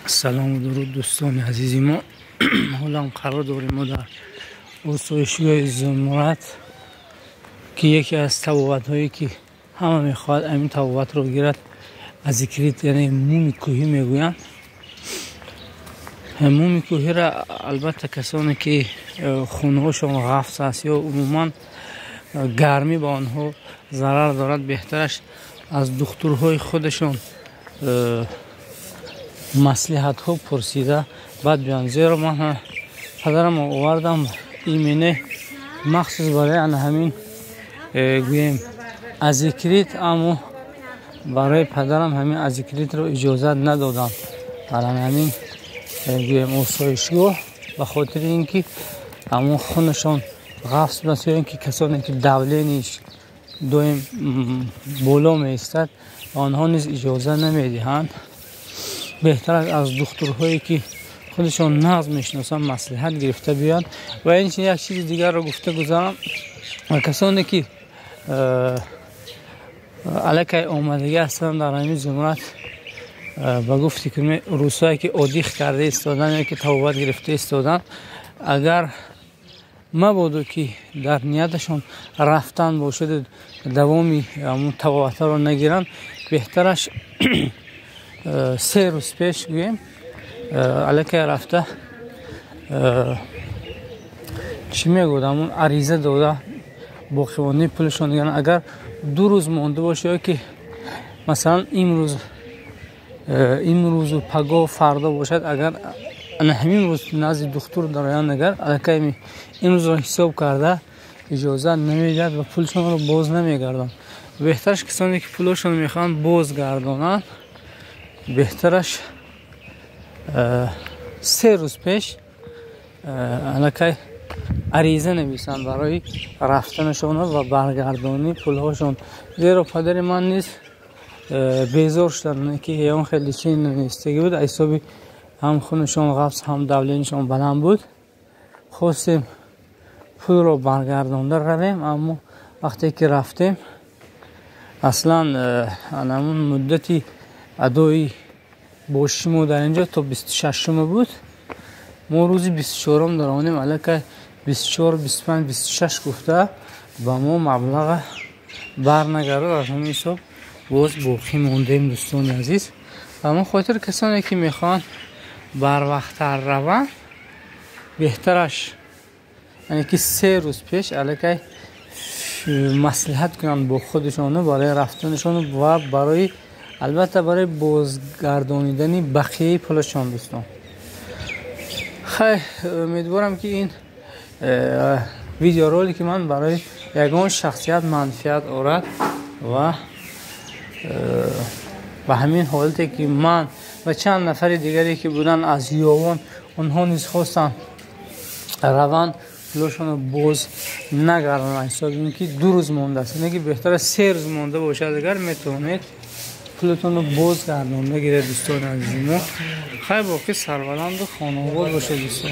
سلام و درود دوستان عزیزی ما. حالا قرار داریم ما در استوایشگاه زمرت که یکی از تبابت هایی که همه میخواد همین تبابت رو گیرد ازیکریت، یعنی مومی کوهی میگویم. مومی کوهی را البته کسانی که خونه هاشون غفص است یا عموما گرمی با آنها ضرر دارد بهترش از دکترهای خودشون مصلحت ها پرسیده بعد بیان، زیرا من پدرم آوردم ایمنه مخصوص برای همین گویم ازیکریت، اما برای پدرم همین ازیکریت رو اجازه ندادم برای همین گویم استوایشگاه، به خاطر اینکه همون خونشون غفص بسید، اینکه کسانی که دولینش دویم بالا میستد آنها نیز اجازه نمیدهند. بهتر از دکترهایی که خودشون نظم میشناسن مصلحت گرفته بیان. و این یک چیز دیگر رو گفته گذارم، کسانی که علیه آمدگی هستن در همین زمرت با گفتی که روسایی که عادیخ کرده استادن یا که توبت گرفته استادن، اگر مبادا که در نیتشون رفتن باشد دوامی همون توبت رو نگیرن، بهترش 3 روز پیش گویم علیه رفته چی میگوید همون عریضه داده با خوانی پولشون دیگرن. اگر 2 روز مونده باشه یا که مثلا امروز و پگاه و فردا باشد، اگر همین روز نزد دکتر دارن، اگر علیه این روز رو حساب کرده اجازه نمیداد و پولشون رو باز نمیگردن. بهترش کسانی که پولشون میخوان باز گردانن، بهترش 3 روز پیش علیه عریضه نویسن برای رفتنشون و برگردانی پولهاشون. زیرا پدر من نیست بیزار شدن که اون خیلی چین نیستگی بود، حسابی هم خونشون غفص هم دولینشون بلند بود. خواستیم پول رو برگردانده رویم، اما وقتی که رفتیم اصلا همون مدتی ادای باشیم در اینجا تا 26 بود. ما روزی 24 درانیم علیه 24 25 26 گفته با ما مبلغ برنگرد. از همین حساب باز باقی موندیم دوستان عزیز. اما خاطر کسانی که میخوان بر وقت روند، بهترش یعنی که 3 روز پیش علیه مصلحت کنن با خودشون برای رفتنشون و برای البته برای بازگردانیدن بقیه پولشون دوستان. خیلی امیدوارم که این ویدیو رولی که من برای یگان شخصیت منفعت آورد و به همین حالتی که من و چند نفر دیگری که بودن از یاوان، اونها نیز خواستن روان پولشون رو باز نگردن. حساب اینکه 2 روز مونده است، اینکه بهتره 3 روز مونده باشد، اگر میتونید پولتون رو باز گردون بگیرید دوستان عزیزی ما. خیلی باقی سربلند و خانواده باشه دوستان.